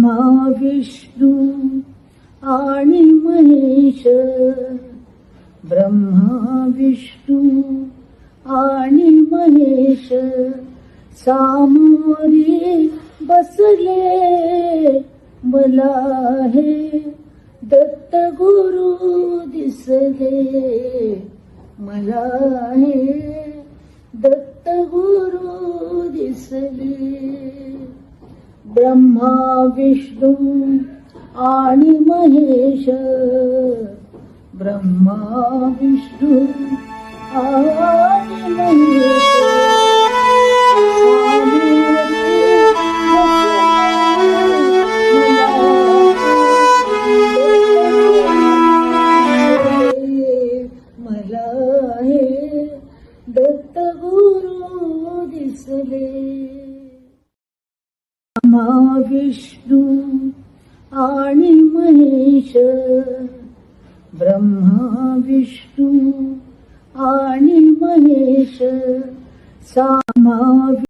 ब्रह्मा विष्णू आणि महेश, ब्रह्मा विष्णू आणि महेश सामोरी बसले, मला हे दत्त गुरु दिसले, मला हे दत्त गुरु दिसले. ब्रह्मा विष्णू आणि महेश, ब्रह्मा विष्णू आणि महेश मला हे दत्त गुरु दिसले. ब्रह्मा विष्णू आणि महेश, ब्रह्मा विष्णू आणि महेश सामा